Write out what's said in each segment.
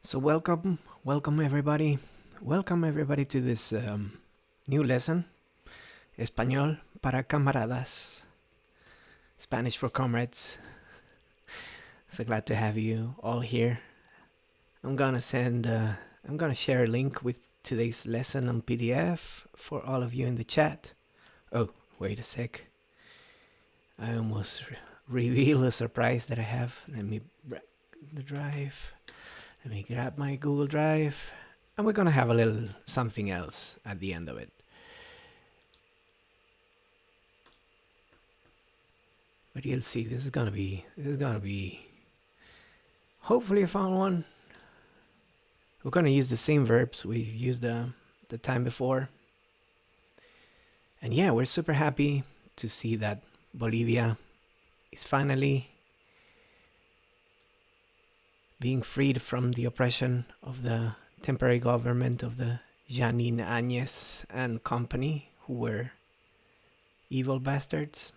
So welcome everybody to this new lesson, Español para camaradas, Spanish for comrades. So glad to have you all here. I'm gonna share a link with today's lesson on PDF for all of you in the chat. Oh, wait a sec. I almost reveal a surprise that I have. Let me break the drive. Let me grab my Google Drive. And we're gonna have a little something else at the end of it. But you'll see, this is gonna be hopefully a fun one. We're gonna use the same verbs we've used the time before. And yeah, we're super happy to see that Bolivia is finally being freed from the oppression of the temporary government of the Janine Áñez and company, who were evil bastards.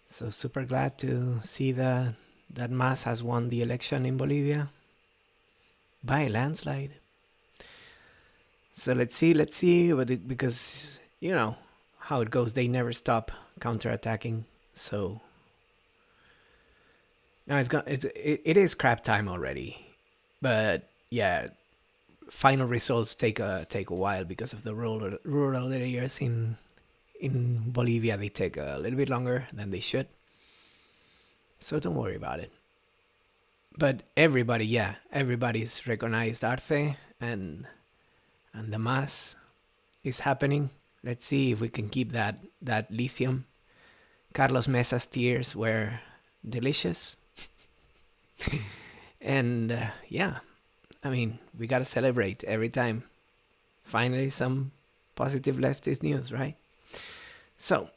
So super glad to see that MAS has won the election in Bolivia by a landslide. So let's see, because you know how it goes, they never stop counterattacking. So now it is crap time already, but yeah, final results take a while because of the rural areas in Bolivia. They take a little bit longer than they should, so don't worry about it. But everybody's recognized Arce, and the MAS is happening. Let's see if we can keep that lithium. Carlos Mesa's tears were delicious. And yeah, I mean, we gotta celebrate every time. Finally, some positive leftist news, right? So,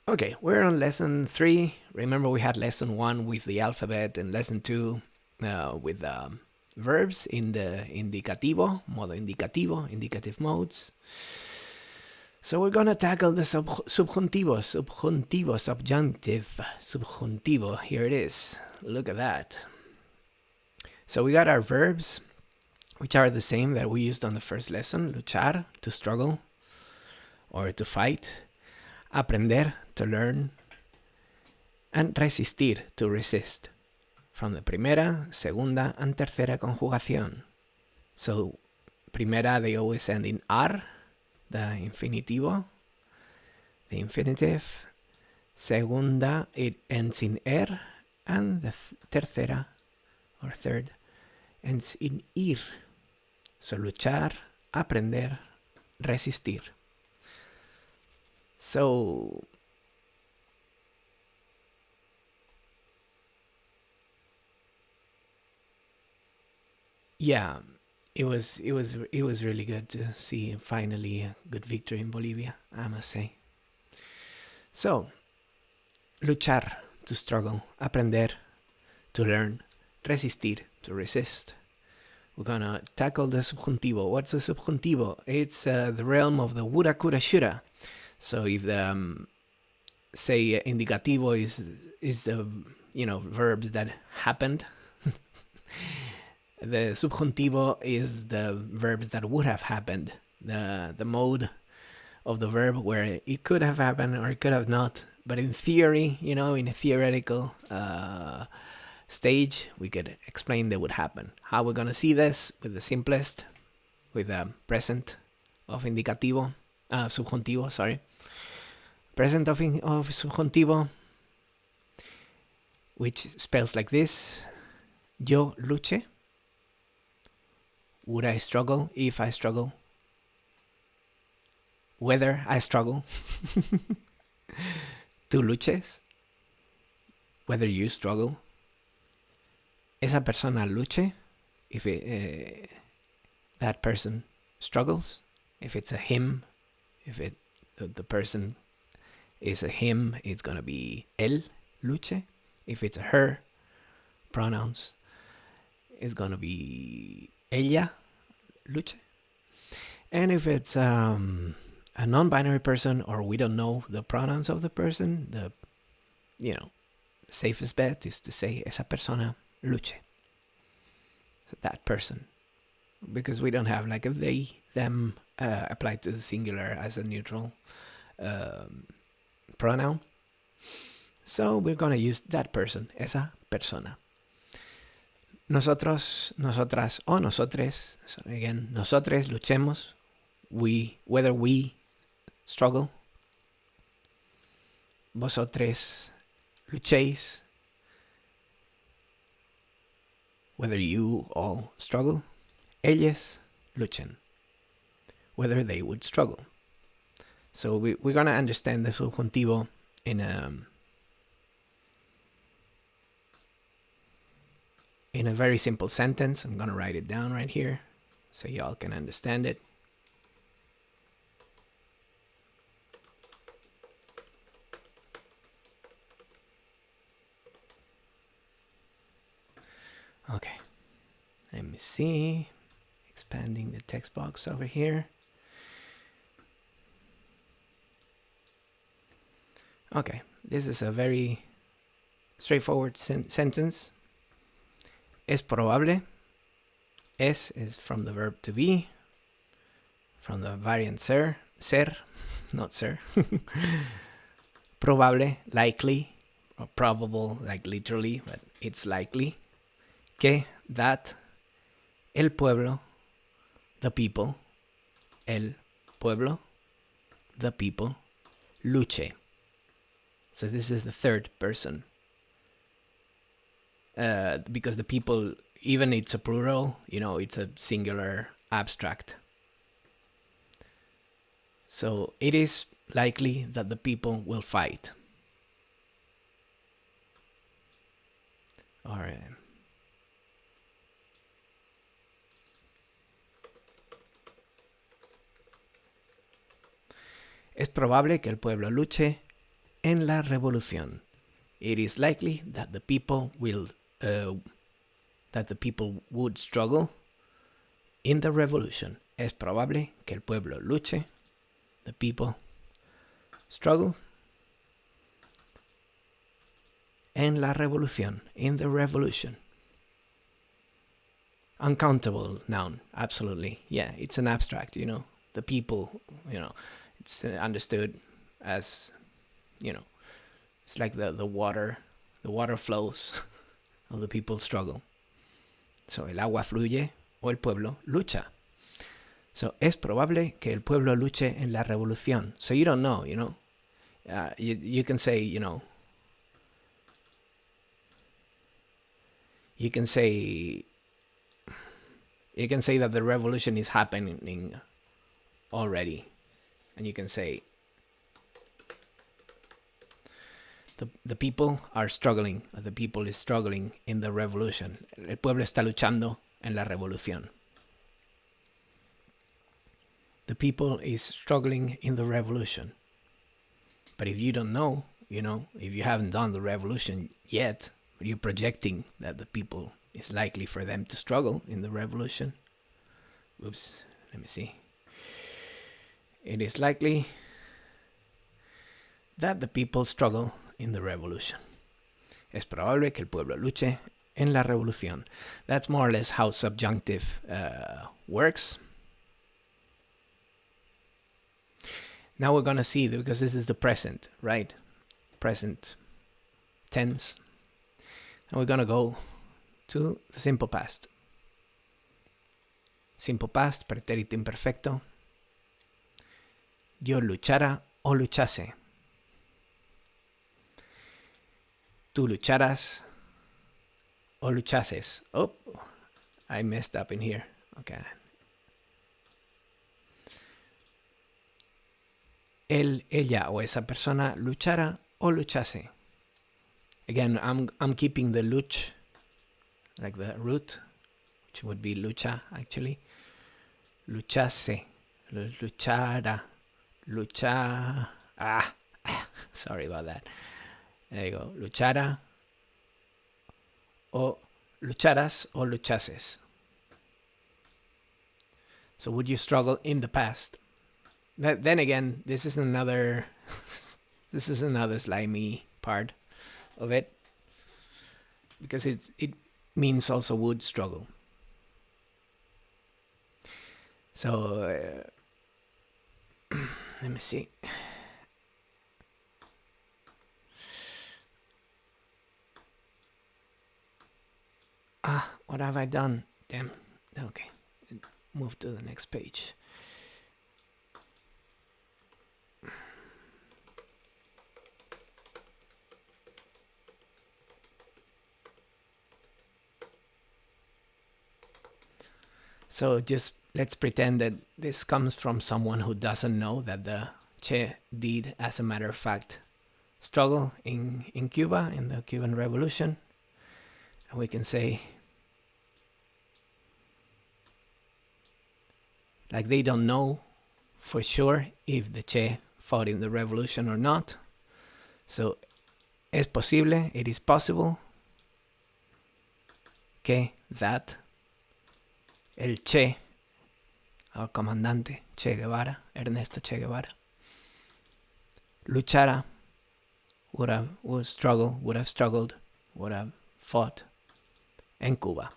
okay, we're on lesson 3. Remember, we had lesson 1 with the alphabet and lesson 2 with verbs in the indicativo, modo indicativo, indicative modes. So we're gonna tackle the subjuntivo, subjuntive. Here it is. Look at that. So we got our verbs, which are the same that we used on the first lesson. Luchar, to struggle or to fight. Aprender, to learn. And resistir, to resist. From the primera, segunda, and tercera conjugación. So, primera, they always end in ar, the infinitivo, the infinitive. Segunda, it ends in er, and the tercera, or third, ends in ir. So, luchar, aprender, resistir. So, yeah, it was really good to see finally a good victory in Bolivia, I must say. So, luchar, to struggle. Aprender, to learn. Resistir, to resist. We're gonna tackle the subjuntivo. What's the subjuntivo? It's the realm of the woulda, coulda, shoulda. So if the say indicativo is the verbs that happened, the subjuntivo is the verbs that would have happened. The mode of the verb where it could have happened or it could have not. But in theory, in a theoretical stage, we could explain that would happen. How we're gonna see this with the simplest, with the present of indicativo, subjuntivo, sorry. Present of subjuntivo, which spells like this. Yo luche. Would I struggle if I struggle? Whether I struggle. Tú luches. Whether you struggle. Esa persona luche. If that person struggles. If it's a him. If the person is a him, it's gonna be él luche. If it's a her, pronouns, it's gonna be ella luche. And if it's a non-binary person, or we don't know the pronouns of the person, the safest bet is to say esa persona luche. that person, because we don't have like a they, them applied to the singular as a neutral pronoun. So we're gonna use that person, esa persona. Nosotros, nosotras o nosotres. So again, nosotres luchemos. Whether we struggle. Vosotros luchéis. Whether you all struggle. Ellos luchen. Whether they would struggle. So we're going to understand the subjuntivo in a very simple sentence. I'm going to write it down right here so y'all can understand it. Okay, let me see. Expanding the text box over here. Okay, this is a very straightforward sentence. Es probable. Es is from the verb to be, from the variant ser, not ser. Probable, likely, or probable, like literally, but it's likely. Que, that, el pueblo, the people, el pueblo, the people, luche. So this is the third person. Because the people, even it's a plural, it's a singular abstract. So it is likely that the people will fight. All right. Es probable que el pueblo luche en la revolución. It is likely that the people would struggle in the revolution. Es probable que el pueblo luche. The people struggle en la revolución. In the revolution. Uncountable noun. Absolutely. Yeah, it's an abstract, The people, it's understood as, it's like the water flows, or the people struggle. So el agua fluye o el pueblo lucha. So es probable que el pueblo luche en la revolución. So you don't know, you can say, you can say that the revolution is happening already. And you can say the people are struggling, or the people is struggling in the revolution. El pueblo está luchando en la revolución. The people is struggling in the revolution. But if you don't know, if you haven't done the revolution yet, but you're projecting that the people is likely for them to struggle in the revolution. Oops, let me see. It is likely that the people struggle in the revolution. Es probable que el pueblo luche en la revolución. That's more or less how subjunctive works. Now we're going to see, because this is the present, right? Present tense. And we're going to go to the simple past. Simple past, pretérito imperfecto. Yo luchara o luchase. Tú lucharas o luchases. Oh, I messed up in here. Okay. Él, ella o esa persona luchara o luchase. Again, I'm keeping the luch, like the root, which would be lucha actually. Luchase, luchara, lucha. Sorry about that. There you go. Luchara o lucharas o luchases. So would you struggle in the past? Then again, this is another slimy part of it, because it means also would struggle. So, let me see. What have I done? Damn. Okay. Move to the next page. So just let's pretend that this comes from someone who doesn't know that the Che did, as a matter of fact, struggle in Cuba, in the Cuban Revolution. And we can say, like, they don't know for sure if the Che fought in the revolution or not. So, es posible, it is possible que that el Che, our comandante Che Guevara, Ernesto Che Guevara, luchara, would have struggled, would have fought en Cuba.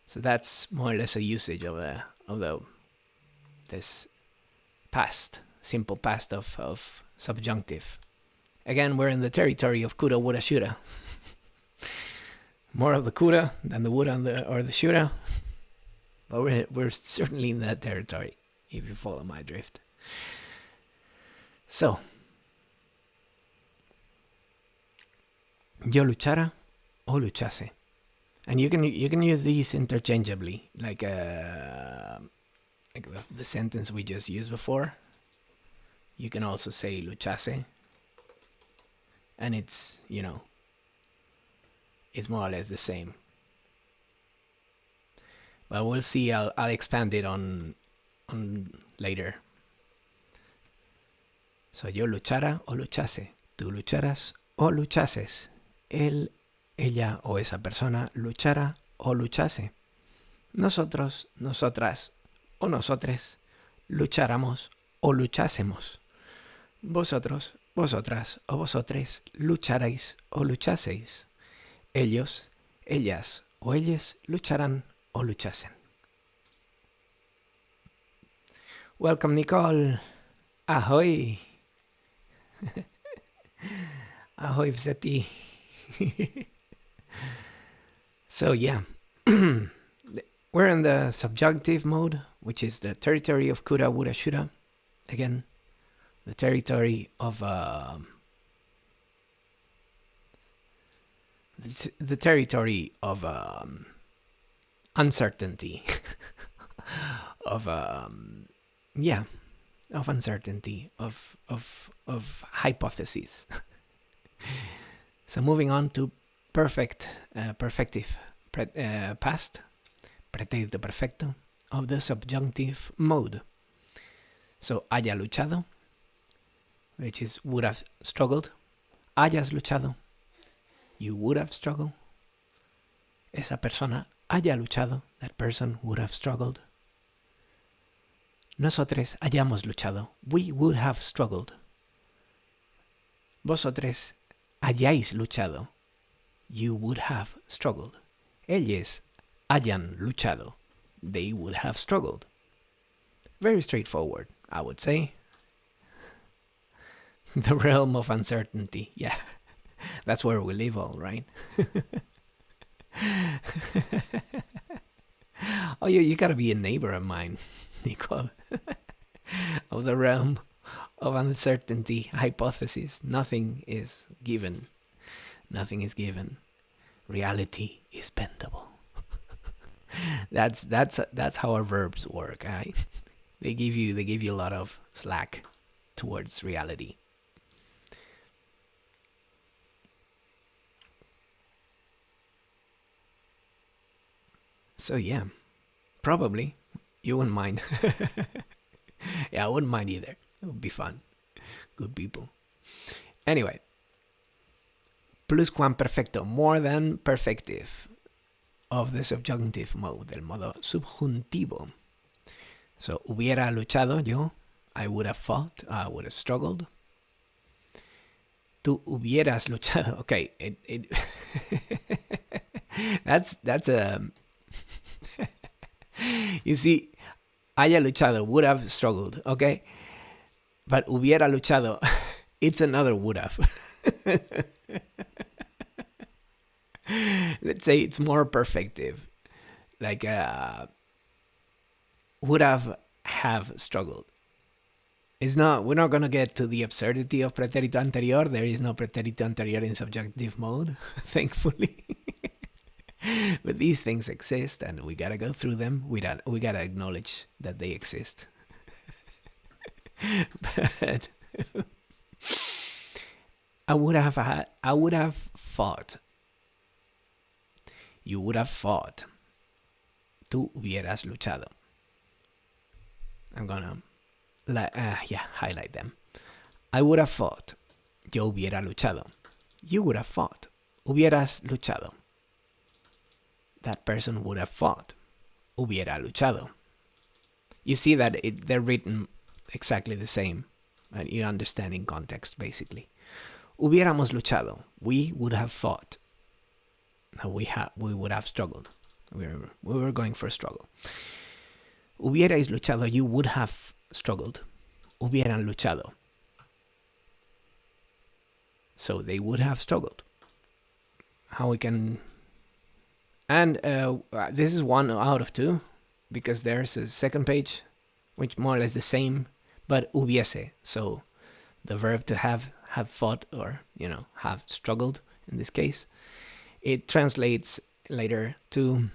So that's more or less a usage of this past, simple past of subjunctive. Again, we're in the territory of coulda, woulda, shoulda. More of the coulda than the woulda or the shoulda, but we're certainly in that territory, if you follow my drift. So, yo luchara o luchase. And you can use these interchangeably, like the sentence we just used before. You can also say luchase, and it's it's more or less the same. But we'll see. I'll expand it on later. So yo luchara o luchase, tú lucharas o luchases, él, ella o esa persona luchara o luchase. Nosotros, nosotras o nosotres lucháramos o luchásemos. Vosotros, vosotras o vosotres lucharais o luchaseis. Ellos, ellas o ellas lucharán o luchasen. Welcome, Nicole. Ahoy. Ahoy, Vzeti. So yeah, we're in the subjunctive mode, which is the territory of coulda, woulda, shoulda. Again, the territory of the territory of uncertainty, of uncertainty, of hypotheses. So moving on to perfective past, pretérito perfecto of the subjunctive mode. So haya luchado, which is would have struggled. Hayas luchado, you would have struggled. Esa persona haya luchado, that person would have struggled. Nosotros hayamos luchado, we would have struggled. Vosotros hayáis luchado, you would have struggled. Ellos hayan luchado, they would have struggled. Very straightforward, I would say. The realm of uncertainty, yeah. That's where we live all, right? Oh, you gotta be a neighbor of mine, Nicole. Of the realm of uncertainty, hypothesis. Nothing is given. Nothing is given. Reality is bendable. That's how our verbs work. Right? They give you a lot of slack towards reality. So yeah, probably you wouldn't mind. Yeah, I wouldn't mind either. It would be fun. Good people. Anyway, pluscuamperfecto, more than perfective, of the subjunctive mode, del modo subjuntivo. So, hubiera luchado yo, I would have fought, I would have struggled. Tú hubieras luchado. Okay, that's a You see, haya luchado would have struggled, okay? But hubiera luchado, it's another would have. Let's say it's more perfective. Like, would have struggled. It's not. We're not gonna get to the absurdity of pretérito anterior. There is no pretérito anterior in subjunctive mode, thankfully. But these things exist, and we gotta go through them. We gotta acknowledge that they exist. But I would have fought. You would have fought. Tú hubieras luchado. I'm gonna highlight them. I would have fought. Yo hubiera luchado. You would have fought. Hubieras luchado. That person would have fought. Hubiera luchado. You see that they're written exactly the same. And you understand in context, basically. Hubiéramos luchado. We would have fought. No, we would have struggled. We were going for a struggle. Hubierais luchado. You would have struggled. Hubieran luchado. So they would have struggled. How we can... And this is 1 out of 2, because there's a second page, which more or less the same, but hubiese. So the verb to have fought, or, have struggled, in this case, it translates later to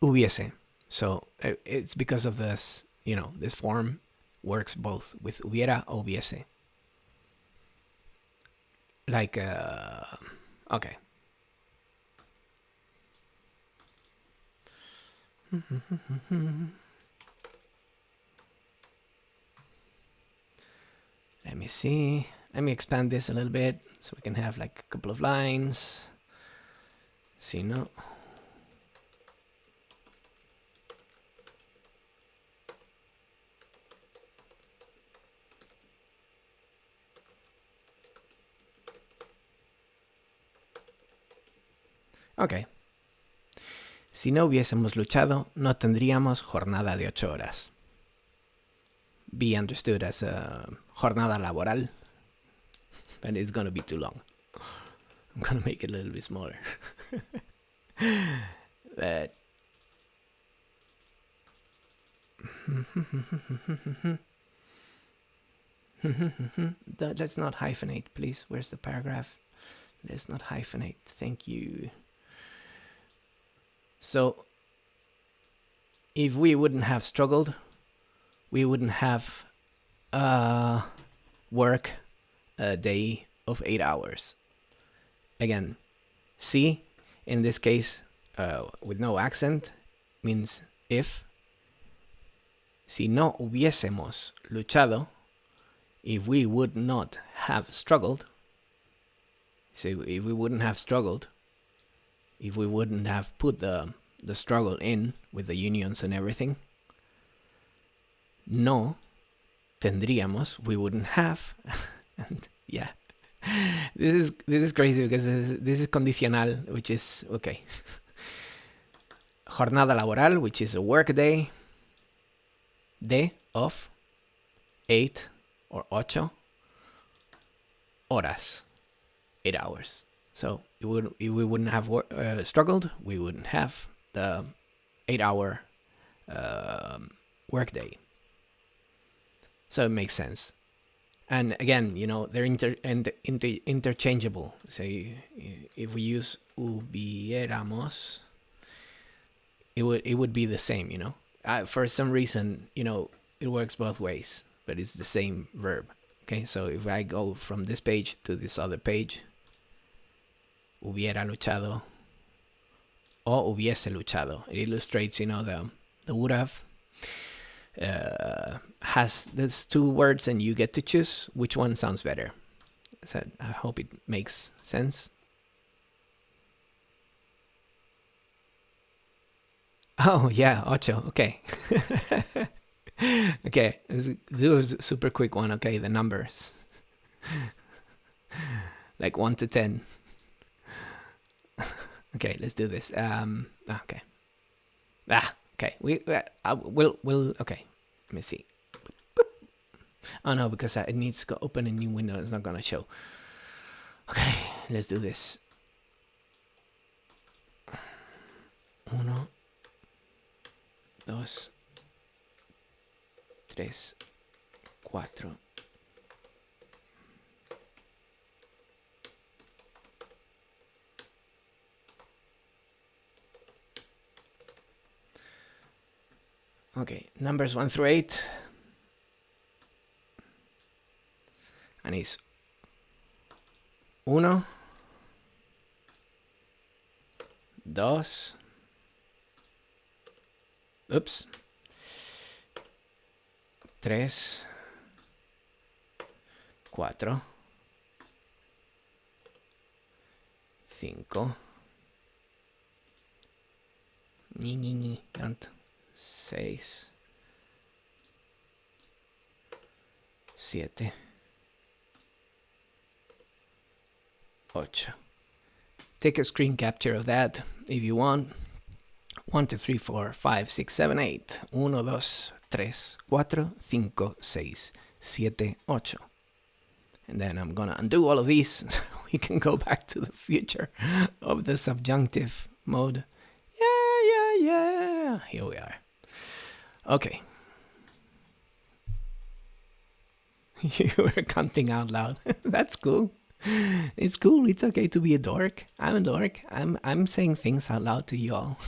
hubiese. So it's because of this, this form works both with hubiera or hubiese. Like, okay. Let me see. Let me expand this a little bit so we can have like a couple of lines. Si no. Ok. Si no hubiésemos luchado, no tendríamos jornada de 8 horas. Be understood as a jornada laboral, but it's going to be too long. I'm going to make it a little bit smaller. But let's not hyphenate, please. Where's the paragraph? Let's not hyphenate. Thank you. So, if we wouldn't have struggled, we wouldn't have work a day of 8 hours. Again, si, in this case, with no accent, means if. Si no hubiésemos luchado, if we would not have struggled, so if we wouldn't have struggled, if we wouldn't have put the struggle in with the unions and everything, no tendríamos, we wouldn't have. And yeah, this is crazy because this is condicional, which is okay. Jornada laboral, which is a work day. De of 8 or 8 horas, 8 hours. So if we wouldn't have struggled, we wouldn't have the 8-hour work day. So it makes sense. And again, they're interchangeable. So if we use hubiéramos, it would be the same, for some reason, it works both ways, but it's the same verb. Okay, so if I go from this page to this other page, hubiera luchado o hubiese luchado. It illustrates, the would have has these 2 words, and you get to choose which one sounds better. So I hope it makes sense. Oh, yeah, ocho. Okay. Okay, let's do a super quick one. Okay, the numbers. Like 1 to 10. Okay, let's do this. Okay. Okay. We'll. Okay. Let me see. Oh no, because it needs to open a new window. It's not gonna show. Okay, let's do this. Uno, dos, tres, cuatro. Okay, numbers 1 through 8. And it's uno, dos, oops, tres, cuatro, cinco, don't, seis, siete, ocho. Take a screen capture of that if you want. 1, 2, 3, 4, 5, 6, 7, 8. 1, 2, 3, 4, 5, 6, 7, 8. And then I'm gonna undo all of these so we can go back to the future of the subjunctive mode. Yeah. Here we are. Okay. You were counting out loud. That's cool. It's cool. It's okay to be a dork. I'm a dork. I'm saying things out loud to you all.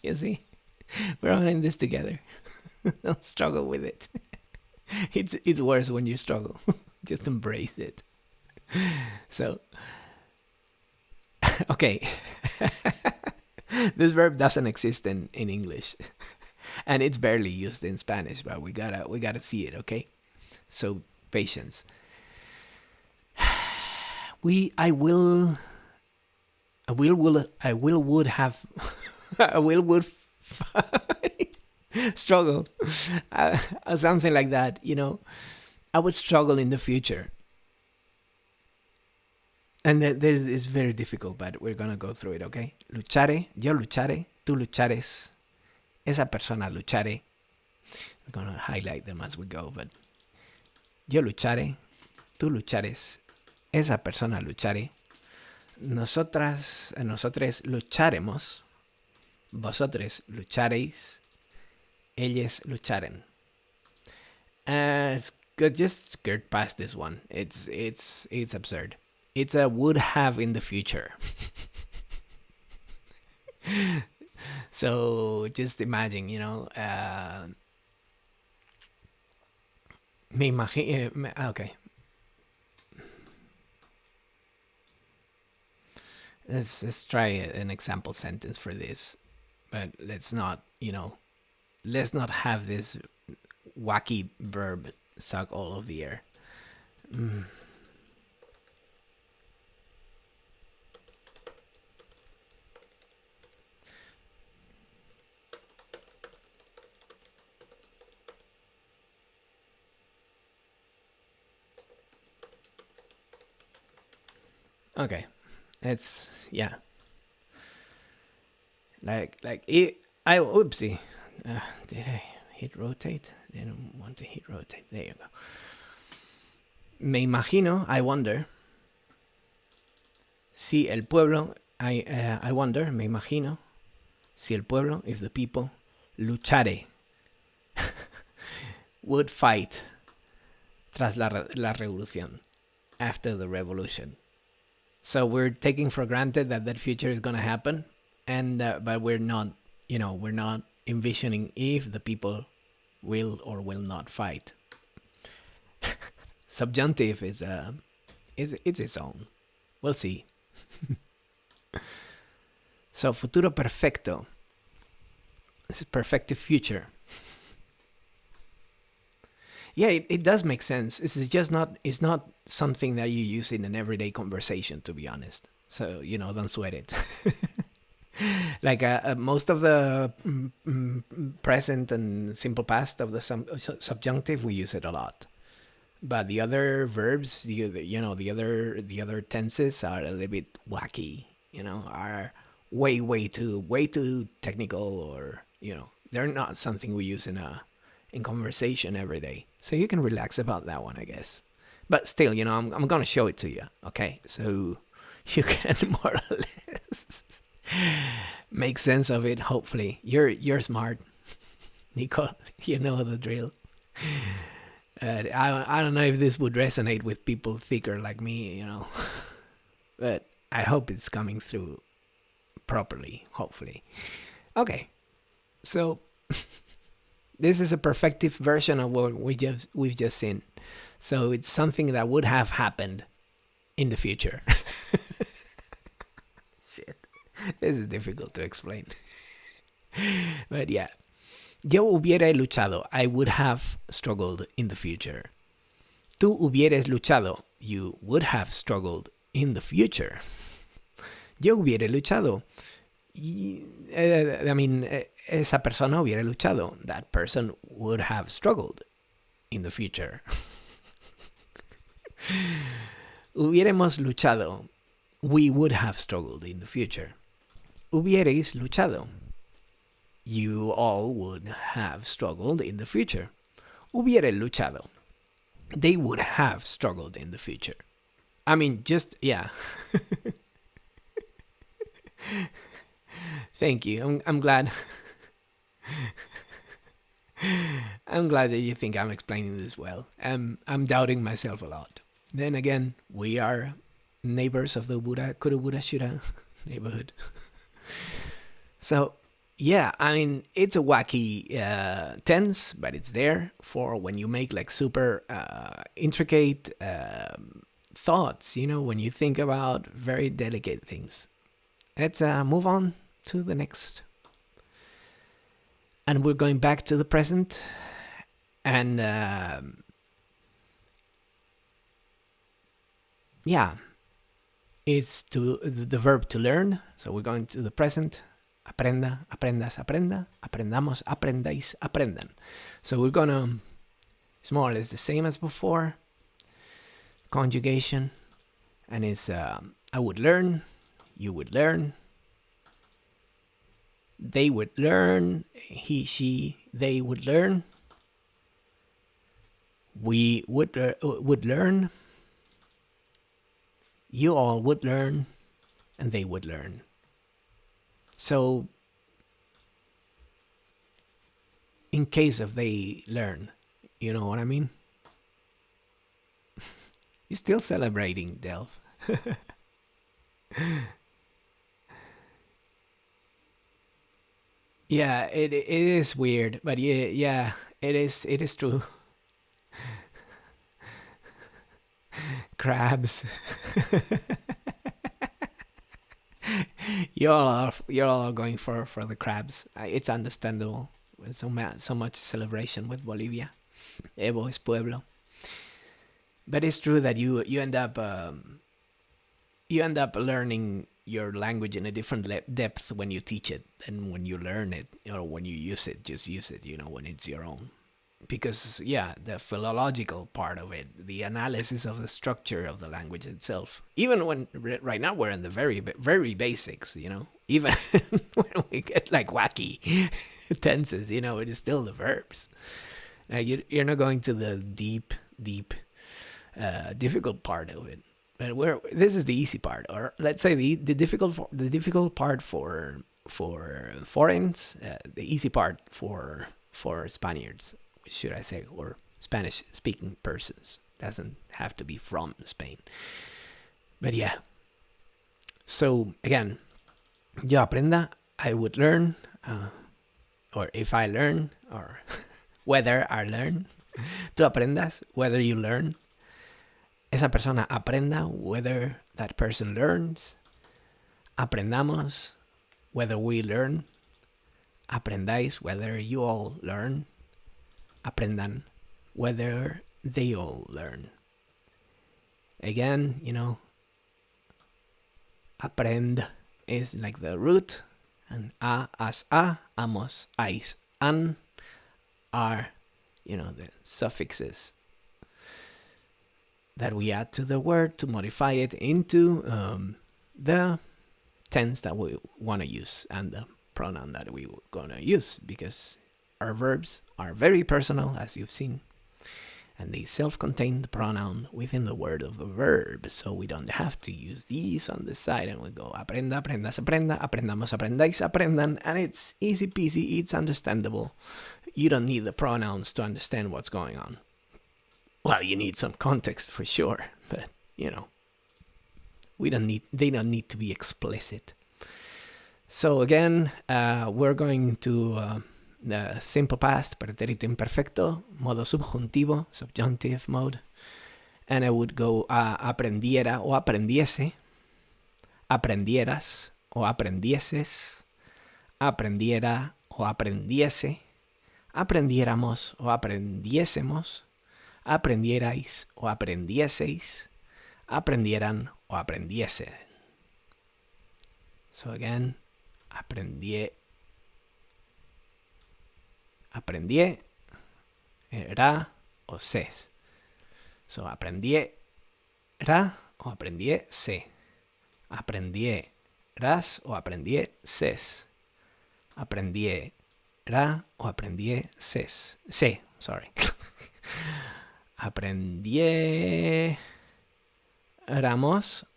You see? We're all in this together. Don't struggle with it. It's worse when you struggle. Just embrace it. So, okay. This verb doesn't exist in English. And it's barely used in Spanish, but we gotta see it, okay? So patience. I will would have struggle, something like that. You know, I would struggle in the future, and it's very difficult, but we're gonna go through it, okay? Luchare, yo lucharé, tú luchares, esa persona lucharé. I'm gonna highlight them as we go, but yo lucharé, tú luchares, esa persona lucharé, nosotros lucharemos, vosotros lucharéis, ellos lucharen. Just skirt past this one. It's absurd. It's a would have in the future. So just imagine, you know, me imagino. Okay. Let's try an example sentence for this, but let's not have this wacky verb suck all of the air. Okay, it's like it. Oopsie. Did I hit rotate? Didn't want to hit rotate. There you go. Me imagino, I wonder. Si el pueblo, I wonder, me imagino. Si el pueblo, if the people, luchare, would fight tras la revolución, after the revolution. So we're taking for granted that future is going to happen, and but we're not envisioning if the people will or will not fight. Subjunctive is its own. We'll see. So futuro perfecto. This is perfective future. Yeah, it does make sense. It's not something that you use in an everyday conversation, to be honest. So, don't sweat it. Like most of the present and simple past of the subjunctive, we use it a lot. But the other verbs, the other tenses are a little bit wacky, are way too technical, or they're not something we use in conversation every day. So you can relax about that one, I guess. But still, I'm gonna show it to you, okay? So you can more or less make sense of it. Hopefully, you're smart, Nico. You know the drill. I don't know if this would resonate with people thicker like me, but I hope it's coming through properly. Hopefully, okay. So this is a perfective version of what we've just seen. So it's something that would have happened in the future. Shit, this is difficult to explain. But yeah, yo hubiera luchado. I would have struggled in the future. Tú hubieras luchado. You would have struggled in the future. Yo hubiera luchado. Esa persona hubiera luchado. That person would have struggled in the future. Hubiéramos luchado. We would have struggled in the future. Hubierais luchado. You all would have struggled in the future. Hubiera luchado. They would have struggled in the future. Yeah. Thank you. I'm glad. I'm glad that you think I'm explaining this well. I'm doubting myself a lot. Then again, we are neighbors of the Buddha, Kuru Buddha Shura neighborhood. So, yeah, it's a wacky tense, but it's there for when you make like super intricate thoughts, when you think about very delicate things. Let's move on to the next. And we're going back to the present. And it's the verb to learn. So we're going to the present. Aprenda, aprendas, aprenda, aprendamos, aprendáis, aprendan. So we're gonna, it's more or less the same as before. Conjugation. And it's I would learn, you would learn, they would learn, he, she, they would learn, we would learn, you all would learn, and they would learn. So, in case of they learn, you know what I mean? You're still celebrating, Delph. Yeah, it is weird, but yeah, it is true. Crabs. You're all going for the crabs. It's understandable. So much celebration with Bolivia. Evo es pueblo. But it's true that you end up learning your language in a different depth when you teach it than when you learn it, or when you use it. Just use it, when it's your own. Because the philological part of it, the analysis of the structure of the language itself. Even when right now we're in the very very basics, even when we get like wacky tenses, it is still the verbs. You're not going to the deep difficult part of it. But this is the easy part, or let's say the difficult part for foreigners, the easy part for Spaniards, should I say, or Spanish speaking persons. Doesn't have to be from Spain. But yeah. So again, yo aprenda, I would learn, or if I learn, or whether I learn. Tú aprendas, whether you learn. Esa persona aprenda, whether that person learns. Aprendamos, whether we learn. Aprendáis, whether you all learn. Aprendan, whether they all learn. Again, aprend is like the root, and a, as a, amos, ais, an are, the suffixes that we add to the word to modify it into the tense that we want to use and the pronoun that we're going to use, because our verbs are very personal, as you've seen, and they self-contain the pronoun within the word of the verb, so we don't have to use these on the side and we go aprenda, aprendas, aprenda, aprendamos, aprendáis, aprendan, and it's easy peasy, it's understandable. You don't need the pronouns to understand what's going on. Well, you need some context for sure, but you know, they don't need to be explicit. So again, we're going to the simple past, pretérito imperfecto, modo subjuntivo, subjunctive mode, and I would go aprendiera o aprendiese, aprendieras o aprendieses, aprendiera o aprendiese, aprendiéramos o aprendiésemos, aprendierais o aprendieseis, aprendieran o aprendiesen. So again, aprendiera o ses. So aprendiera o aprendiese, aprendieras o aprendieses, aprendiera o aprendieses, sorry. Aprendiéramos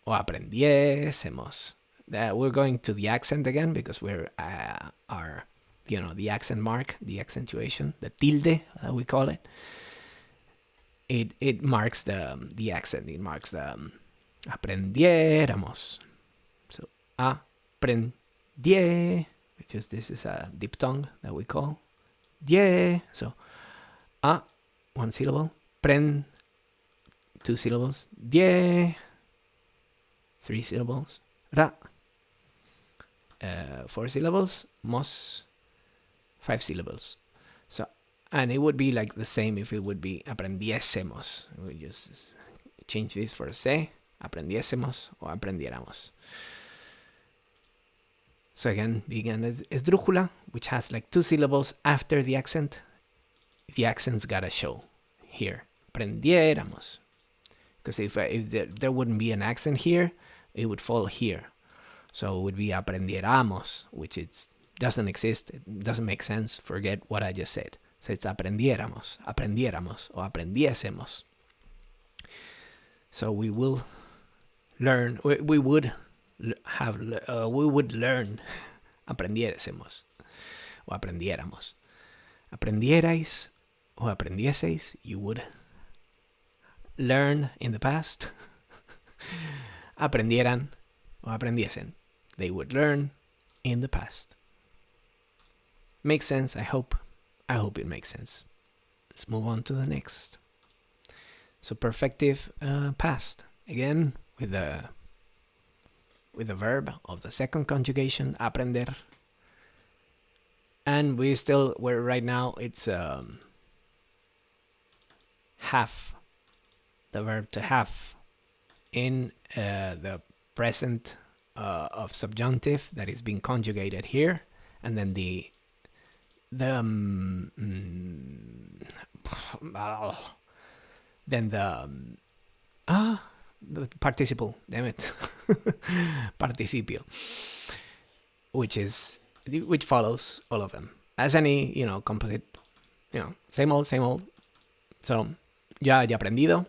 o aprendiésemos. We're going to the accent again because we're the accent mark, the accentuation, the tilde, we call it. It marks the accent. It marks the aprendiéramos. So aprendie, which is this is a diphthong that we call die. So one syllable, pren, 2 syllables, die, 3 syllables, ra, 4 syllables, mos, 5 syllables. So, and it would be like the same if it would be aprendiésemos. We just change this for se, aprendiésemos o aprendiéramos. So again, begin esdrújula, which has like 2 syllables after the accent. The accent's gotta show here. Aprendiéramos. Because if there wouldn't be an accent here, it would fall here. So it would be aprendiéramos, which doesn't exist. It doesn't make sense. Forget what I just said. So it's aprendiéramos, aprendiéramos, o aprendiésemos. So we will learn. We would learn. Aprendiésemos o aprendiéramos. Aprendierais o aprendieseis. You would learn in the past. Aprendieran o aprendiesen. They would learn in the past. Makes sense, I hope. I hope it makes sense. Let's move on to the next. So perfective past. Again, with the verb of the second conjugation, aprender. And we're right now, it's have. The verb to have in the present of subjunctive that is being conjugated here, and then the participle, damn it, participio, which follows all of them as any composite, same old. So yo haya aprendido,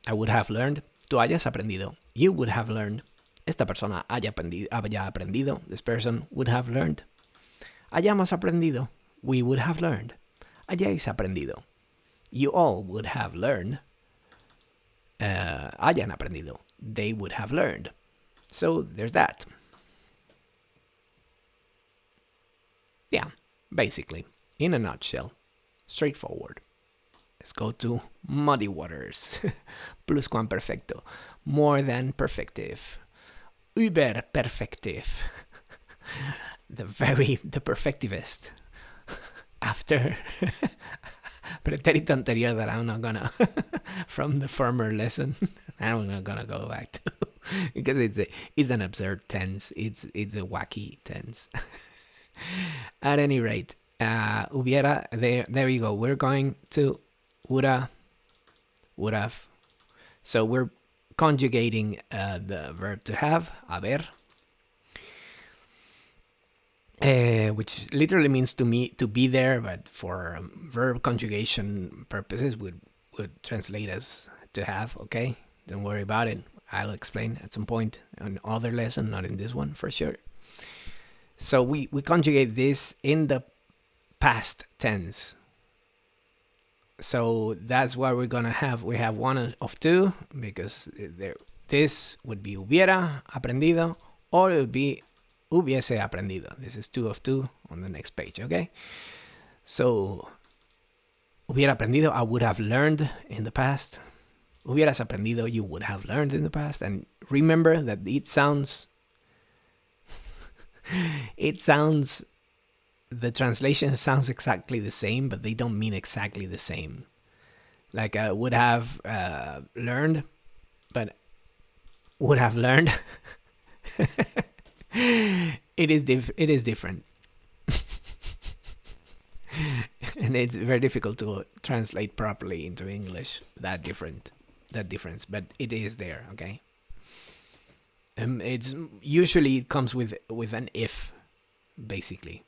I would have learned. Tú hayas aprendido, you would have learned. Esta persona haya aprendido, this person would have learned. Hayamos aprendido, we would have learned. Hayáis aprendido, you all would have learned. Hayan aprendido, they would have learned. So there's that. Yeah, basically, in a nutshell, straightforward. Let's go to muddy waters. Pluscuamperfecto. More than perfective. Überperfective. The perfectivist. After pretérito anterior that I'm not gonna from the former lesson, I'm not gonna go back to because it's an absurd tense. It's a wacky tense. At any rate, hubiera, there you go. We're going to woulda, would have. So we're conjugating the verb to have, haber. which literally means to be there, but for verb conjugation purposes would translate as to have. Okay, don't worry about it. I'll explain at some point on other lesson, not in this one for sure. So we conjugate this in the past tense. So that's what we're gonna have. We have one of two because this would be hubiera aprendido, or it would be hubiese aprendido. This is 2 of 2 on the next page, okay? So, hubiera aprendido, I would have learned in the past. Hubieras aprendido, you would have learned in the past. And remember that it sounds, the translation sounds exactly the same, but they don't mean exactly the same. Like I would have learned, but would have learned. It is different. And it's very difficult to translate properly into English that difference, but it is there, okay? It's usually it comes with an if, basically.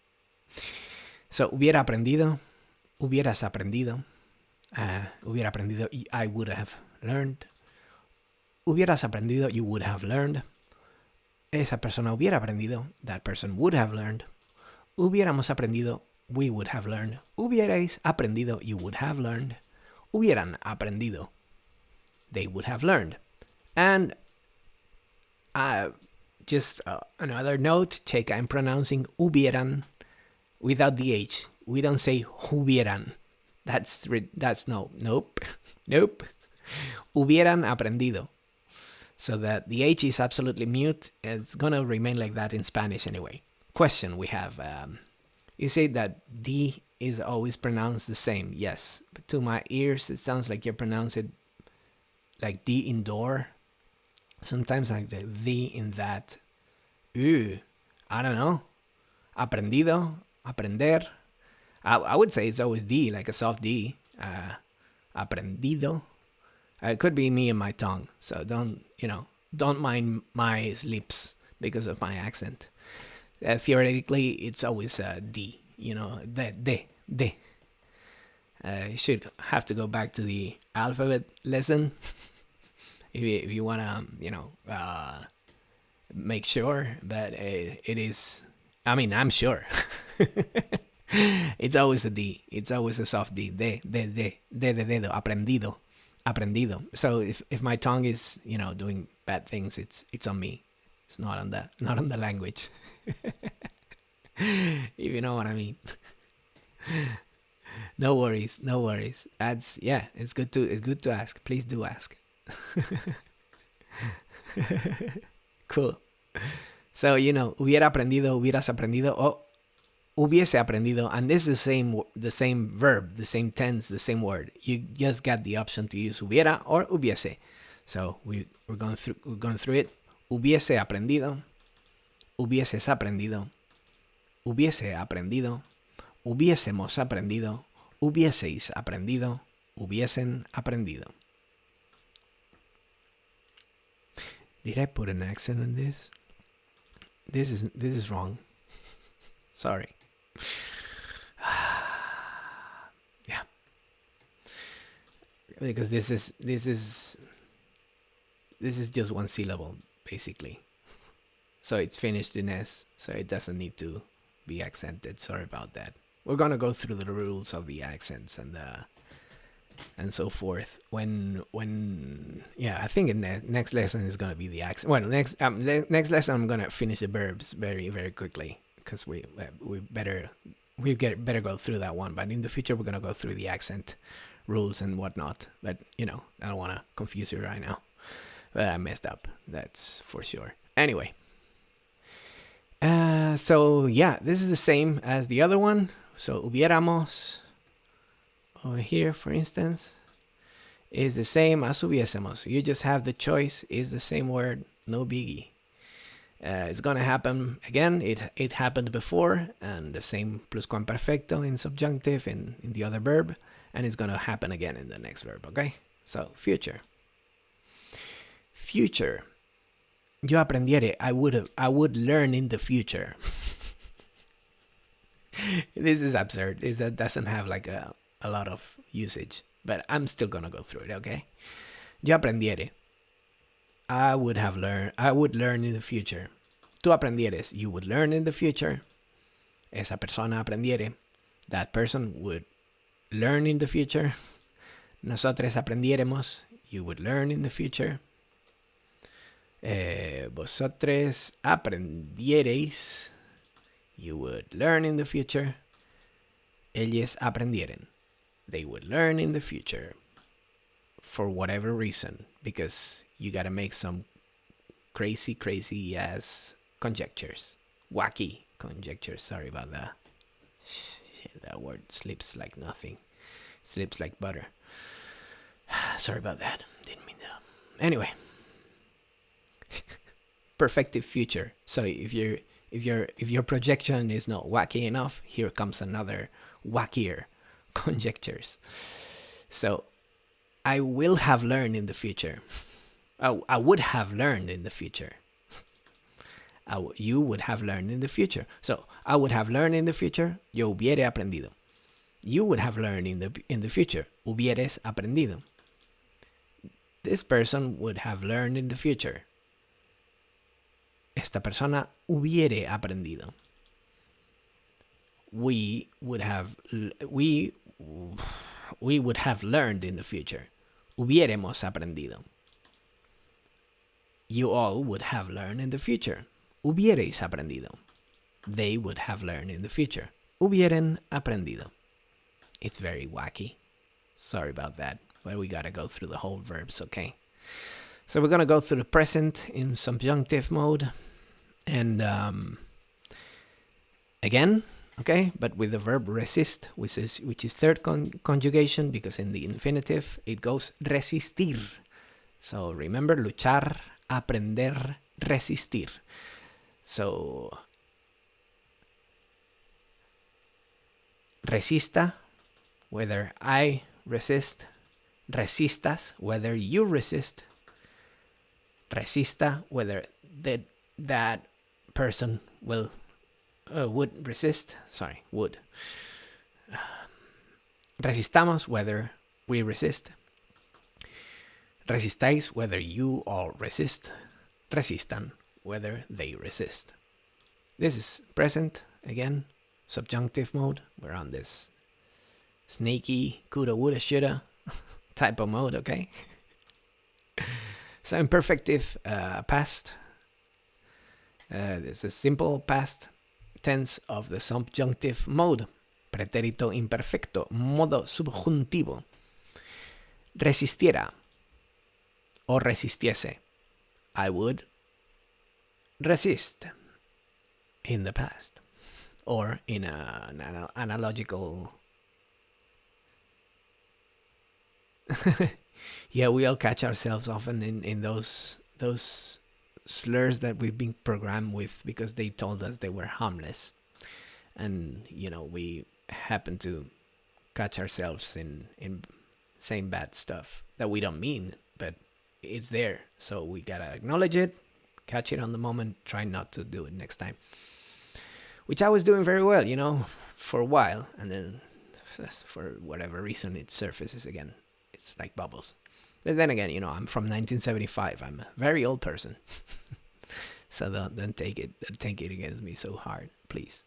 So hubiera aprendido, hubieras aprendido, hubiera aprendido, I would have learned. Hubieras aprendido, you would have learned. Esa persona hubiera aprendido, that person would have learned. Hubiéramos aprendido, we would have learned. Hubierais aprendido, you would have learned. Hubieran aprendido, they would have learned. And just another note, check, I'm pronouncing hubieran without the H. We don't say hubieran. That's nope. Hubieran aprendido. So that the H is absolutely mute. It's gonna remain like that in Spanish anyway. Question we have. You say that D is always pronounced the same. Yes. But to my ears, it sounds like you pronounce it like D in door. Sometimes like the D in that. I don't know. Aprendido, aprender. I would say it's always D, like a soft D. Aprendido. It could be me and my tongue. So don't mind my lips because of my accent. Theoretically, it's always D. De. You should have to go back to the alphabet lesson if you want to, make sure. But it is, I'm sure. It's always a D. It's always a soft D. De, dedo, aprendido. So if my tongue is, doing bad things, it's on me. It's not on the language. If you know what I mean. No worries. That's it's good to ask. Please do ask. Cool. So, hubiera aprendido, hubieras aprendido, o hubiese aprendido, and this is the same verb, the same tense, the same word. You just got the option to use hubiera or hubiese. So we're going through it. Hubiese aprendido, hubieses aprendido, hubiese aprendido, hubiésemos aprendido, hubieseis aprendido, hubiesen aprendido. Did I put an accent on this? This is wrong. Sorry. Yeah. Because this is just one syllable basically. So it's finished in S, so it doesn't need to be accented. Sorry about that. We're gonna go through the rules of the accents and so forth. When I think in the next lesson is gonna be the accent. Well, next lesson I'm gonna finish the verbs very, very quickly because we better go through that one. But in the future we're gonna go through the accent rules and whatnot. But I don't want to confuse you right now. But I messed up. That's for sure. Anyway. So this is the same as the other one. So hubiéramos over here, for instance, is the same as hubiésemos. You just have the choice. Is the same word. No biggie. It's gonna happen again. It happened before, and the same pluscuamperfecto in subjunctive in the other verb, and it's gonna happen again in the next verb. Okay. So future. Future. Yo aprendiere. I would learn in the future. This is absurd. It doesn't have like a lot of usage, but I'm still gonna go through it, okay? Yo aprendiere. I would learn in the future. Tú aprendieres. You would learn in the future. Esa persona aprendiere. That person would learn in the future. Nosotros aprendiéremos. You would learn in the future. Vosotros aprendiereis. You would learn in the future. Ellos aprendieren. They would learn in the future. For whatever reason. Because you gotta make some crazy ass conjectures. Wacky conjectures. Sorry about that. Shit, that word slips like nothing. Slips like butter. Sorry about that. Didn't mean to. Anyway. Perfective future. So if your projection is not wacky enough, here comes another wackier conjectures. So I will have learned in the future. I would have learned in the future. You would have learned in the future. So I would have learned in the future. Yo hubiere aprendido. You would have learned in the future. Hubieres aprendido. This person would have learned in the future. Esta persona hubiere aprendido. We would have learned in the future. Hubiéramos aprendido. You all would have learned in the future. Hubierais aprendido. They would have learned in the future. Hubieren aprendido. It's very wacky. Sorry about that, but we gotta go through the whole verbs, okay? So we're gonna go through the present in subjunctive mode. And again, okay, but with the verb resist, which is third conjugation, because in the infinitive it goes resistir. So remember, luchar, aprender, resistir. So resista, whether I resist. Resistas, whether you resist. Resista, whether that person would resist. Sorry, would. Resistamos, whether we resist. Resistáis, whether you all resist. Resistan, whether they resist. This is present, again, subjunctive mode. We're on this snaky, coulda, woulda, shoulda type of mode, okay? So imperfective past. This is simple past tense of the subjunctive mode. Pretérito imperfecto, modo subjuntivo. Resistiera o resistiese. I would resist in the past. Or in an analogical... Yeah, we all catch ourselves often in those slurs that we've been programmed with because they told us they were harmless. And, we happen to catch ourselves in saying bad stuff that we don't mean, but it's there. So we gotta acknowledge it, catch it on the moment, try not to do it next time. Which I was doing very well, for a while. And then for whatever reason, it surfaces again. It's like bubbles. But then again, I'm from 1975. I'm a very old person. So don't take it against me so hard, please.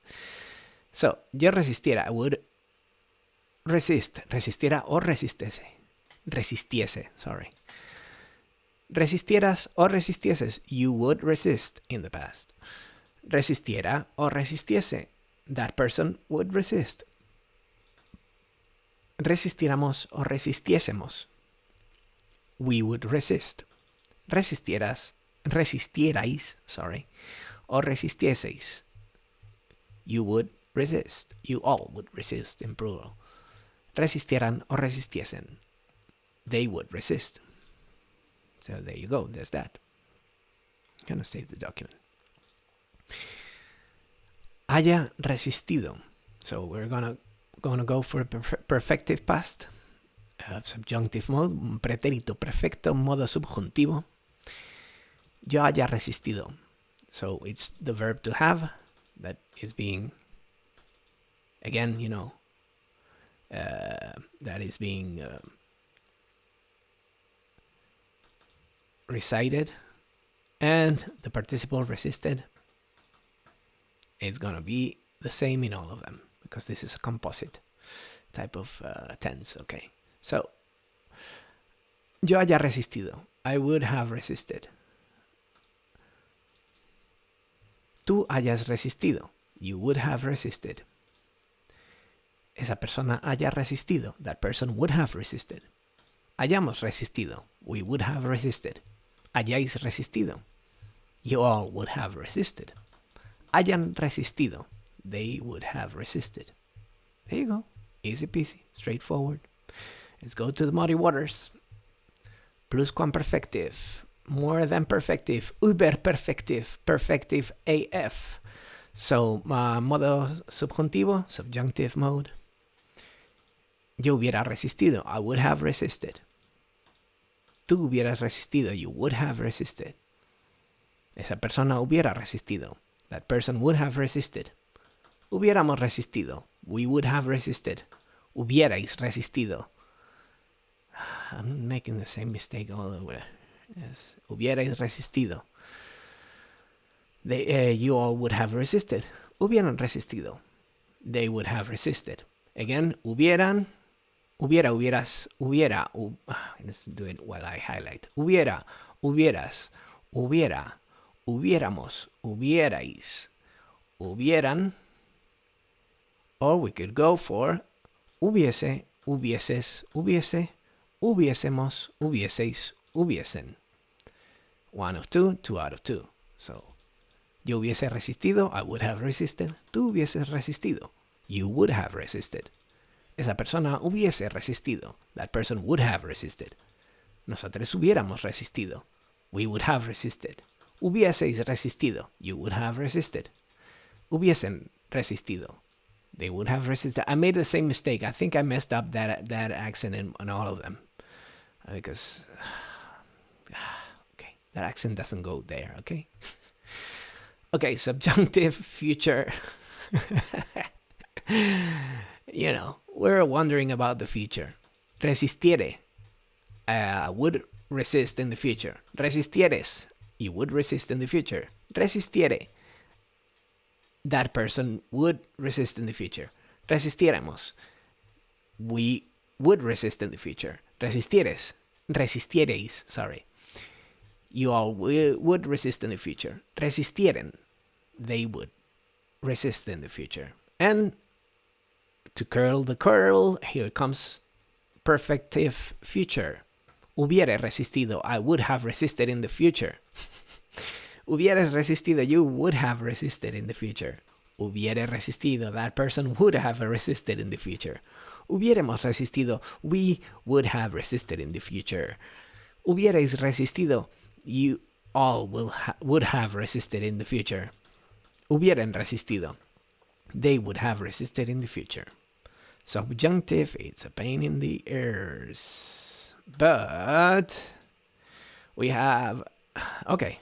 So, yo resistiera, I would resist. Resistiera o resistiese, sorry. Resistieras o resistieses, you would resist in the past. Resistiera o resistiese, that person would resist. Resistiéramos o resistiésemos, we would resist. Resistierais, o resistieseis, you would resist. You all would resist in plural. Resistieran o resistiesen, they would resist. So there you go, there's that. I'm gonna save the document. Haya resistido. So we're gonna go for a perfective past. Subjunctive mode, pretérito perfecto, modo subjuntivo. Yo haya resistido. So it's the verb to have that is being again, you know, that is being recited, and the participle resisted is going to be the same in all of them, because this is a composite type of tense, okay? So, yo haya resistido. I would have resisted. Tú hayas resistido. You would have resisted. Esa persona haya resistido. That person would have resisted. Hayamos resistido. We would have resisted. Hayáis resistido. You all would have resisted. Hayan resistido. They would have resisted. There you go. Easy peasy. Straightforward. Let's go to the muddy waters. Pluscuamperfective. More than perfective. Überperfective. Perfective AF. So, modo subjuntivo, subjunctive mode. Yo hubiera resistido. I would have resisted. Tú hubieras resistido. You would have resisted. Esa persona hubiera resistido. That person would have resisted. Hubiéramos resistido. We would have resisted. Hubierais resistido. I'm making the same mistake all over. Yes. Hubierais resistido. You all would have resisted. Hubieran resistido. They would have resisted. Again, hubieran. Hubieras. Let's do it while I highlight. Hubiera. Hubieras. Hubiera. Hubiéramos. Hubierais. Hubieran. Or we could go for hubiese, hubieses, hubiese, hubiésemos, hubieseis, hubiesen. 1 of 2, 2 out of 2. So, yo hubiese resistido, I would have resisted. Tú hubieses resistido. You would have resisted. Esa persona hubiese resistido. That person would have resisted. Nosotros hubiéramos resistido. We would have resisted. Hubieseis resistido. You would have resisted. Hubiesen resistido. They would have resisted. I made the same mistake. I think I messed up that accent in all of them. Because, okay, that accent doesn't go there, okay? Okay, subjunctive, future. You know, we're wondering about the future. Resistiere. Would resist in the future. Resistieres. You would resist in the future. Resistiere. That person would resist in the future. Resistiéramos. We would resist in the future. Resistiereis, sorry. You all would resist in the future. Resistieren. They would resist in the future. And to curl the curl, here comes perfective future. Hubiere resistido. I would have resisted in the future. Hubieras resistido, you would have resisted in the future. Hubiere resistido, that person would have resisted in the future. Hubiéramos resistido, we would have resisted in the future. Hubierais resistido, you all would have resisted in the future. Hubieran resistido, they would have resisted in the future. Subjunctive, it's a pain in the ears. But we have, okay.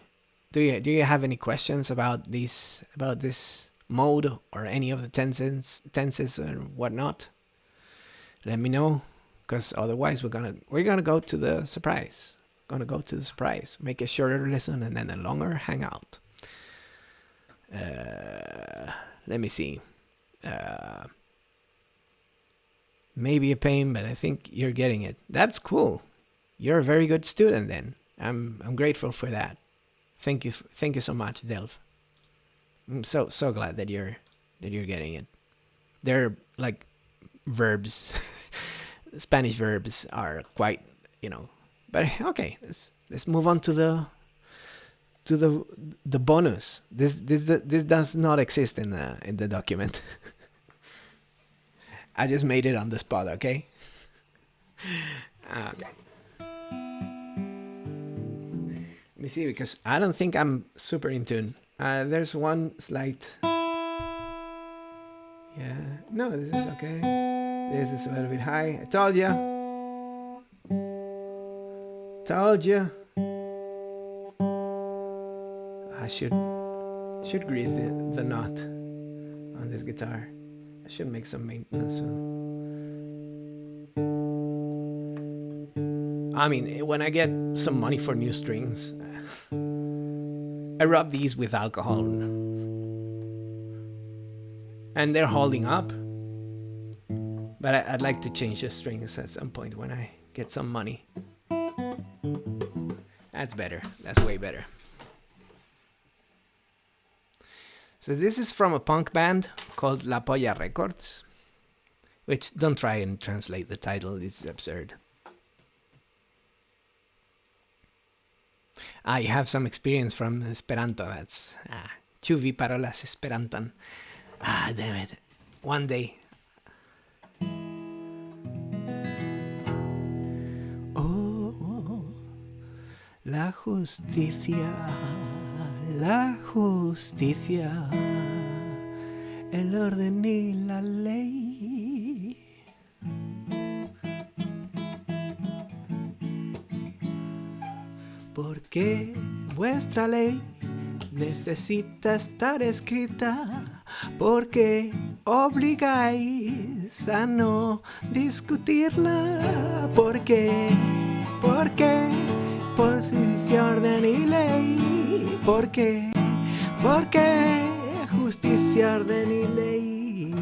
Do you have any questions about this mode or any of the tenses or whatnot? Let me know, because otherwise we're gonna go to the surprise. Make a shorter lesson and then a longer hangout. Let me see. Maybe a pain, but I think you're getting it. That's cool. You're a very good student then. I'm grateful for that. Thank you so much, Delv. I'm so glad that you're getting it. They're like verbs. Spanish verbs are quite, But okay, let's move on to the bonus. This does not exist in the document. I just made it on the spot. Okay. Okay. Let me see, because I don't think I'm super in tune. There's one slight. Yeah. No, this is okay. This is a little bit high. I told you. I should grease the knot on this guitar. I should make some maintenance soon. I mean, when I get some money for new strings, I rub these with alcohol, and they're holding up. But I'd like to change the strings at some point when I get some money. That's better. That's way better. So this is from a punk band called La Polla Records, which don't try and translate the title, it's absurd. I have some experience from Esperanto. That's ĉu vi parolas Esperanton? Damn it. One day. Oh, la justicia, el orden y la ley. Porque vuestra ley necesita estar escrita, porque obligáis a no discutirla, porque por justicia, orden y ley, porque justicia, orden y ley,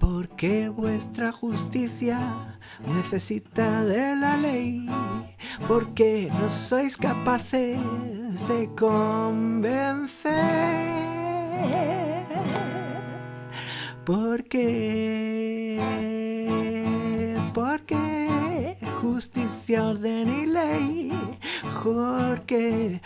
porque vuestra justicia necesita de la ley, porque no sois capaces de convencer, porque justicia, orden y ley, porque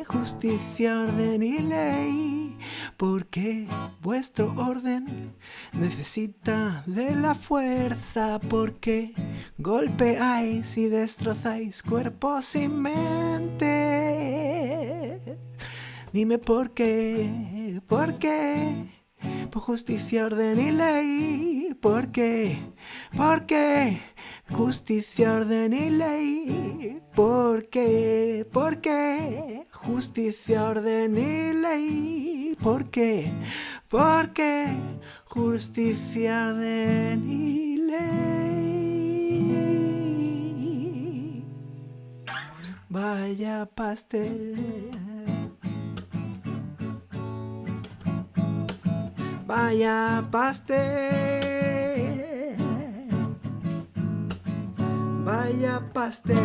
justicia, orden y ley, porque vuestro orden necesita de la fuerza, porque golpeáis y destrozáis cuerpos y mentes. Dime por qué, por justicia, orden y ley, por qué justicia, orden y ley, por qué justicia, orden y ley, por qué justicia, orden y ley. Vaya pastel, vaya pastel, vaya pastel.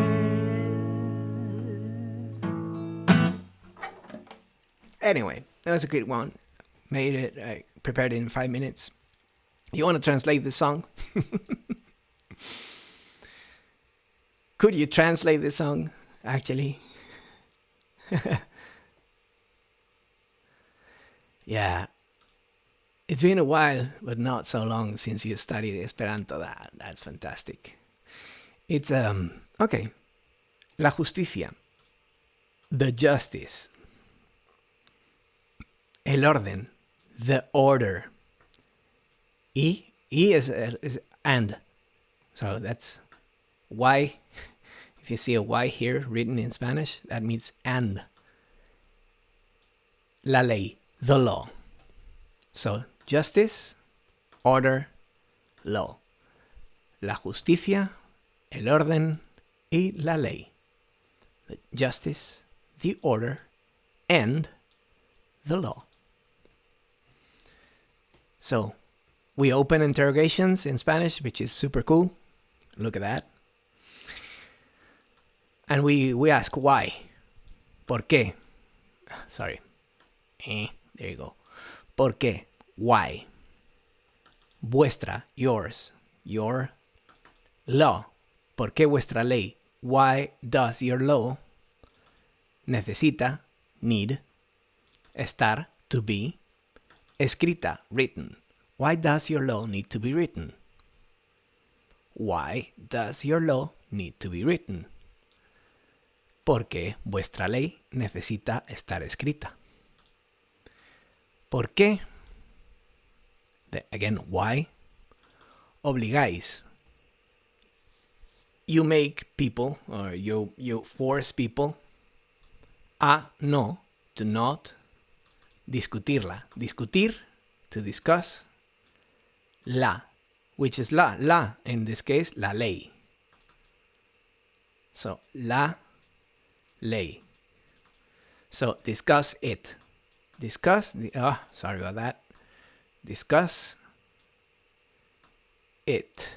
Anyway, that was a good one. Made it, I prepared it in 5 minutes. You want to translate the song? Could you translate the song, actually? Yeah. It's been a while, but not so long since you studied Esperanto. That's fantastic. It's, okay. La justicia. The justice. El orden. The order. Y is and. So that's Y. If you see a Y here written in Spanish, that means and. La ley. The law. So, justice, order, law. La justicia, el orden y la ley. The justice, the order, and the law. So, we open interrogations in Spanish, which is super cool. Look at that. And we ask why. ¿Por qué? Sorry. There you go. ¿Por qué? Why? Vuestra, yours, your law. ¿Por qué vuestra ley? Why does your law necesita, need, estar, to be, escrita, written? Why does your law need to be written? Why does your law need to be written? Porque vuestra ley necesita estar escrita. ¿Por qué? Again, why? Obligáis. You make people, or you force people a no, to not, discutirla. Discutir, to discuss. La, which is la, in this case, la ley. So, la ley. So, discuss it. Discuss, sorry about that. Discuss it.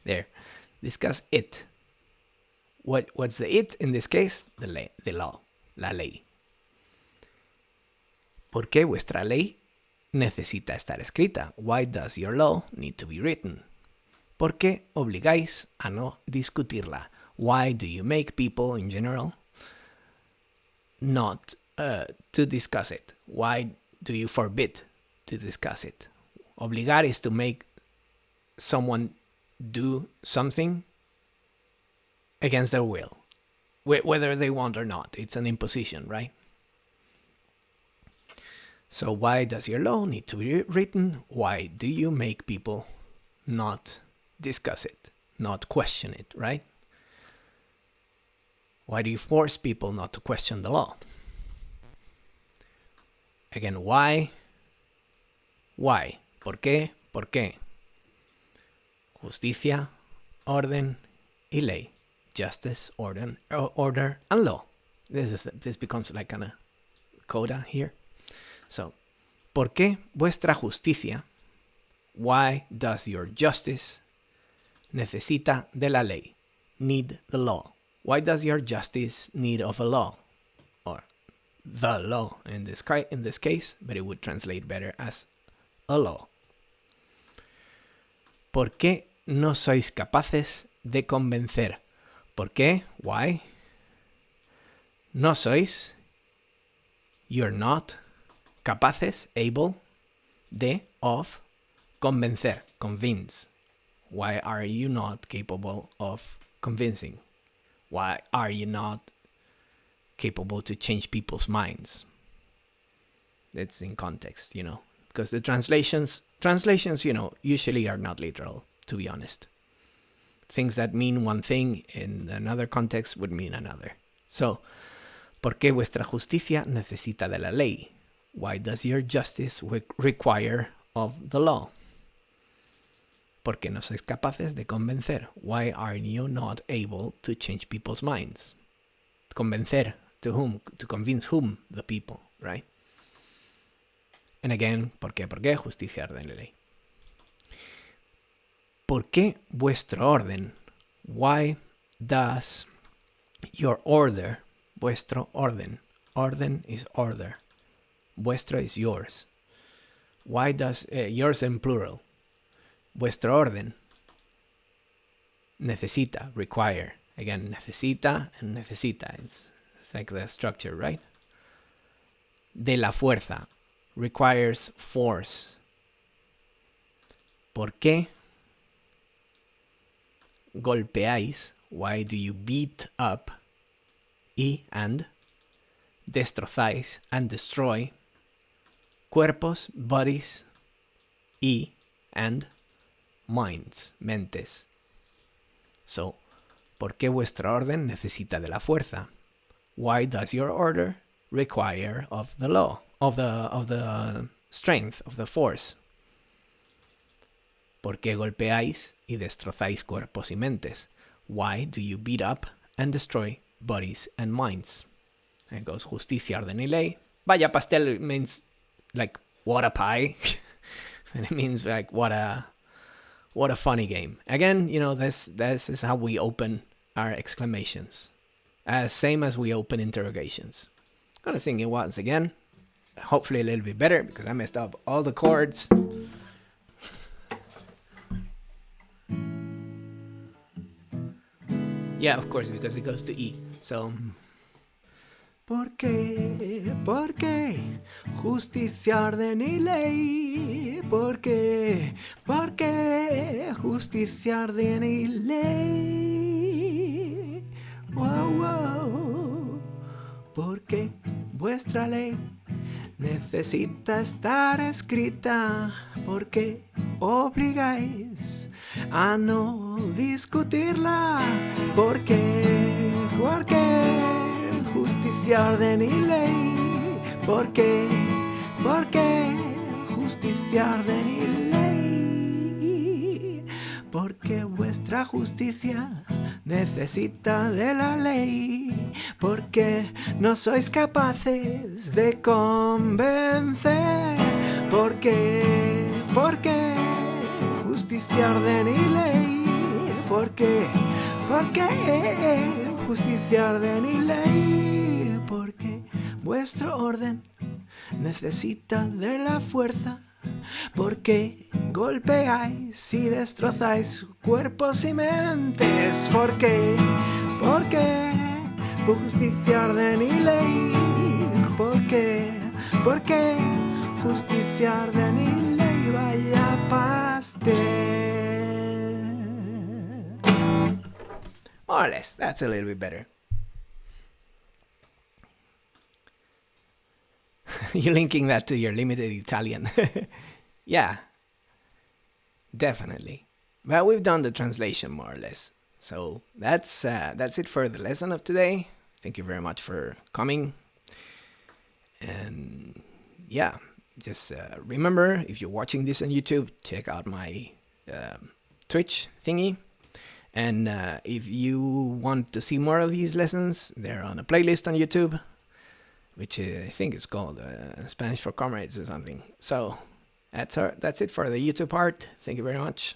There. Discuss it. What's the it in this case? The law. La ley. ¿Por qué vuestra ley necesita estar escrita? Why does your law need to be written? ¿Por qué obligáis a no discutirla? Why do you make people in general not to discuss it? Why do you forbid to discuss it? Obligar is to make someone do something against their will, whether they want or not. It's an imposition, right? So why does your law need to be written? Why do you make people not discuss it, not question it, right? Why do you force people not to question the law? Again, why? Why? ¿Por qué? ¿Por qué? Justicia, orden y ley. Justice, order, and law. This becomes like kind of coda here. So, ¿por qué vuestra justicia? Why does your justice necesita de la ley? Need the law. Why does your justice need of a law? Or the law in this case, but it would translate better as a law. ¿Por qué no sois capaces de convencer? ¿Por qué? Why? No sois. You're not. Capaces, able, of, convencer, convince. Why are you not capable of convincing? Why are you not capable to change people's minds? It's in context, because the translations, usually are not literal, to be honest. Things that mean one thing in another context would mean another. So, ¿por qué vuestra justicia necesita de la ley? Why does your justice require of the law? ¿Por qué no sois capaces de convencer? Why are you not able to change people's minds? Convencer to whom? To convince whom? The people, right? And again, ¿por qué? ¿Por qué? Justicia, orden y ley. ¿Por qué vuestro orden? Why does your order, vuestro orden, orden is order, vuestro is yours. Why does, yours in plural, vuestro orden necesita, require, again, necesita and necesita, it's like the structure, right? De la fuerza, requires force. ¿Por qué golpeáis? Why do you beat up? And destrozáis and destroy cuerpos, bodies, and minds, mentes. So, ¿por qué vuestra orden necesita de la fuerza? Why does your order require of the law, of the strength, of the force? ¿Por qué golpeáis y destrozáis cuerpos y mentes? Why do you beat up and destroy bodies and minds? And it goes justicia, orden y ley. Vaya pastel means like what a pie. And it means like what a funny game. Again, this is how we open our exclamations. Same as we open interrogations. I'm gonna sing it once again. Hopefully a little bit better because I messed up all the chords. Yeah, of course, because it goes to E. So, ¿por qué justicia, orden y ley? ¿Por qué justicia, orden y ley? Wow. ¿Por qué vuestra ley necesita estar escrita? ¿Por qué obligáis a no discutirla? ¿Por qué justicia, orden y ley. ¿Por qué? ¿Por qué? Justicia, orden y ley. Porque vuestra justicia necesita de la ley. Porque no sois capaces de convencer. ¿Por qué? ¿Por qué? Justicia, orden y ley. ¿Por qué? ¿Por qué? Justicia, orden y ley. Porque vuestro orden necesita de la fuerza. Porque golpeáis y destrozáis cuerpos y mentes. ¿Por qué? ¿Por qué? Justicia, orden y ley. ¿Por qué? ¿Por qué? Justicia, orden y ley. Vaya pastel. More or less, that's a little bit better. You're linking that to your limited Italian. Yeah, definitely. Well, we've done the translation more or less. So that's it for the lesson of today. Thank you very much for coming. And yeah, just remember, if you're watching this on YouTube, check out my Twitch thingy. And if you want to see more of these lessons, they're on a playlist on YouTube, which I think is called Spanish for Comrades or something. So that's it for the YouTube part. Thank you very much.